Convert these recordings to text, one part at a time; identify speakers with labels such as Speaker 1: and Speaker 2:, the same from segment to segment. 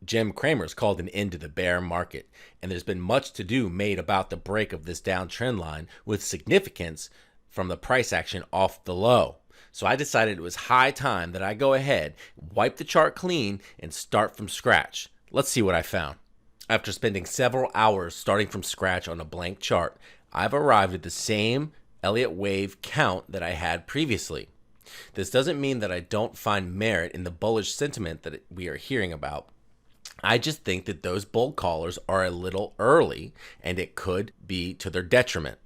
Speaker 1: Jim Cramer's called an end to the bear market, and there's been much to do made about the break of this downtrend line with significance from the price action off the low. So I decided it was high time that I go ahead, wipe the chart clean, and start from scratch. Let's see what I found. After spending several hours starting from scratch on a blank chart, I've arrived at the same Elliott Wave count that I had previously. This doesn't mean that I don't find merit in the bullish sentiment that we are hearing about. I just think that those bull callers are a little early, and it could be to their detriment.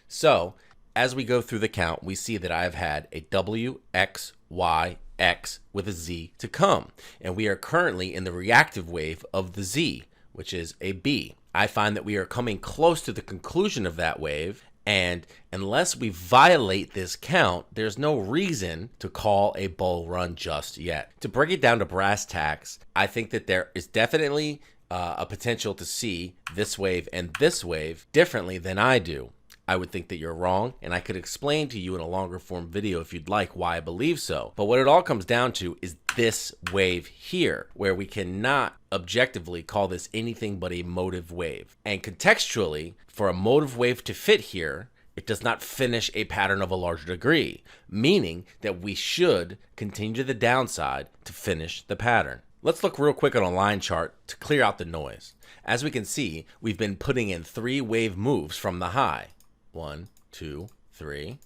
Speaker 1: So, as we go through the count, we see that I've had a W, X, Y, X with a Z to come, and we are currently in the reactive wave of the Z, which is a B. I find that we are coming close to the conclusion of that wave, and unless we violate this count, there's no reason to call a bull run just yet. To break it down to brass tacks, I think that there is definitely a potential to see this wave and this wave differently than I do. I would think that you're wrong, and I could explain to you in a longer form video if you'd like why I believe so. But what it all comes down to is this wave here, where we cannot objectively call this anything but a motive wave. And contextually, for a motive wave to fit here, it does not finish a pattern of a larger degree, meaning that we should continue to the downside to finish the pattern. Let's look real quick on a line chart to clear out the noise. As we can see, we've been putting in 3 wave moves from the high. 1, 2, 3,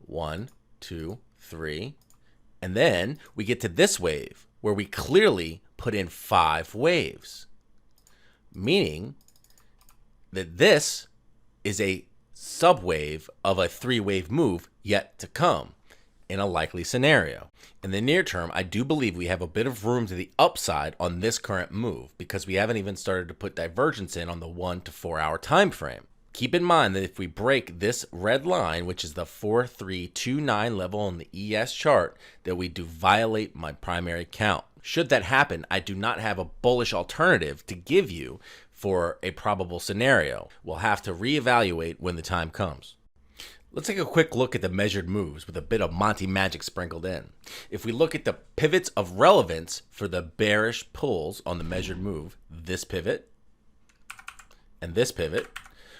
Speaker 1: 1, 2, 3, and then we get to this wave where we clearly put in 5 waves, meaning that this is a subwave of a 3-wave move yet to come in a likely scenario. In the near term, I do believe we have a bit of room to the upside on this current move because we haven't even started to put divergence in on the 1 to 4 hour time frame. Keep in mind that if we break this red line, which is the 4329 level on the ES chart, that we do violate my primary count. Should that happen, I do not have a bullish alternative to give you for a probable scenario. We'll have to reevaluate when the time comes. Let's take a quick look at the measured moves with a bit of Monty magic sprinkled in. If we look at the pivots of relevance for the bearish pulls on the measured move, this pivot and this pivot,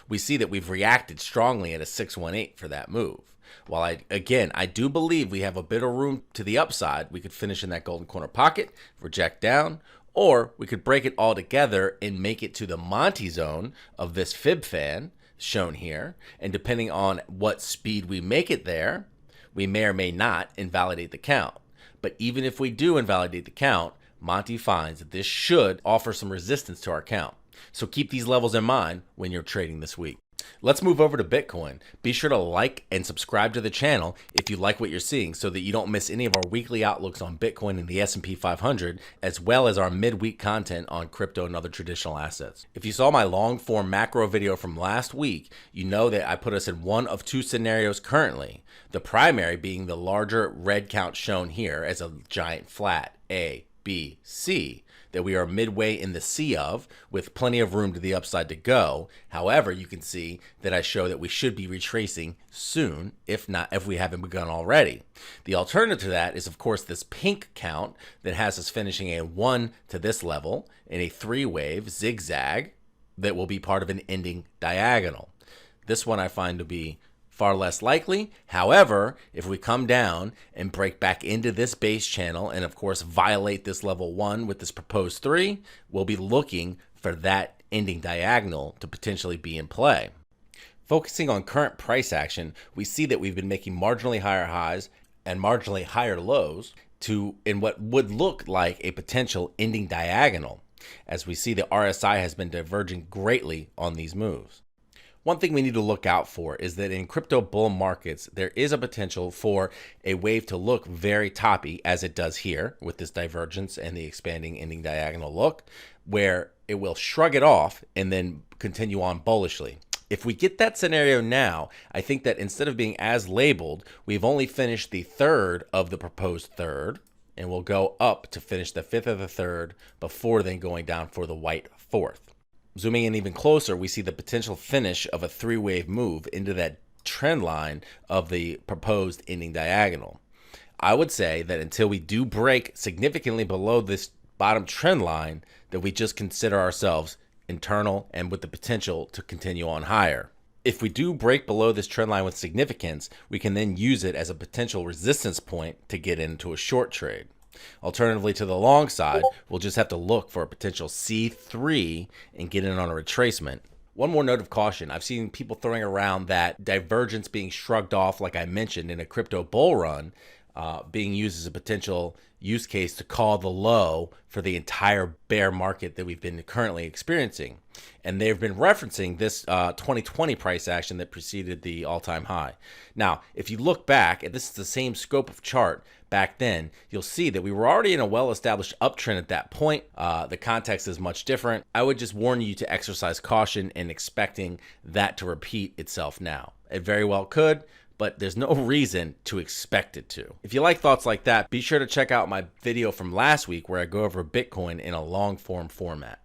Speaker 1: we see that we've reacted strongly at a 618 for that move. While I do believe we have a bit of room to the upside, we could finish in that golden corner pocket, reject down, or we could break it all together and make it to the Monty zone of this fib fan shown here. And depending on what speed we make it there, we may or may not invalidate the count. But even if we do invalidate the count, Monty finds that this should offer some resistance to our count. So keep these levels in mind when you're trading this week. Let's move over to Bitcoin. Be sure to like and subscribe to the channel if you like what you're seeing so that you don't miss any of our weekly outlooks on Bitcoin and the SP 500, as well as our midweek content on crypto and other traditional assets. If you saw my long form macro video from last week, you know that I put us in one of 2 scenarios currently. The primary being the larger red count shown here as a giant flat A, B, C, that we are midway in the sea of with plenty of room to the upside to go. However, you can see that I show that we should be retracing soon, if we haven't begun already. The alternative to that is, of course, this pink count that has us finishing a 1 to this level in a 3-wave zigzag that will be part of an ending diagonal. This one I find to be far less likely. However, if we come down and break back into this base channel and of course violate this level 1 with this proposed 3, we'll be looking for that ending diagonal to potentially be in play. Focusing on current price action, we see that we've been making marginally higher highs and marginally higher lows in what would look like a potential ending diagonal, as we see the RSI has been diverging greatly on these moves. One thing we need to look out for is that in crypto bull markets, there is a potential for a wave to look very toppy, as it does here with this divergence and the expanding ending diagonal look, where it will shrug it off and then continue on bullishly. If we get that scenario now, I think that instead of being as labeled, we've only finished the 3rd of the proposed 3rd, and we'll go up to finish the 5th of the 3rd before then going down for the white 4th. Zooming in even closer, we see the potential finish of a 3-wave move into that trend line of the proposed ending diagonal. I would say that until we do break significantly below this bottom trend line that we just consider ourselves internal and with the potential to continue on higher. If we do break below this trend line with significance, we can then use it as a potential resistance point to get into a short trade. Alternatively, to the long side, we'll just have to look for a potential C3 and get in on a retracement. One more note of caution. I've seen people throwing around that divergence being shrugged off, like I mentioned, in a crypto bull run, being used as a potential use case to call the low for the entire bear market that we've been currently experiencing. And they've been referencing this 2020 price action that preceded the all-time high. Now, if you look back, and this is the same scope of chart back then, you'll see that we were already in a well-established uptrend at that point. The context is much different. I would just warn you to exercise caution in expecting that to repeat itself now. It very well could, but there's no reason to expect it to. If you like thoughts like that, be sure to check out my video from last week where I go over Bitcoin in a long form format.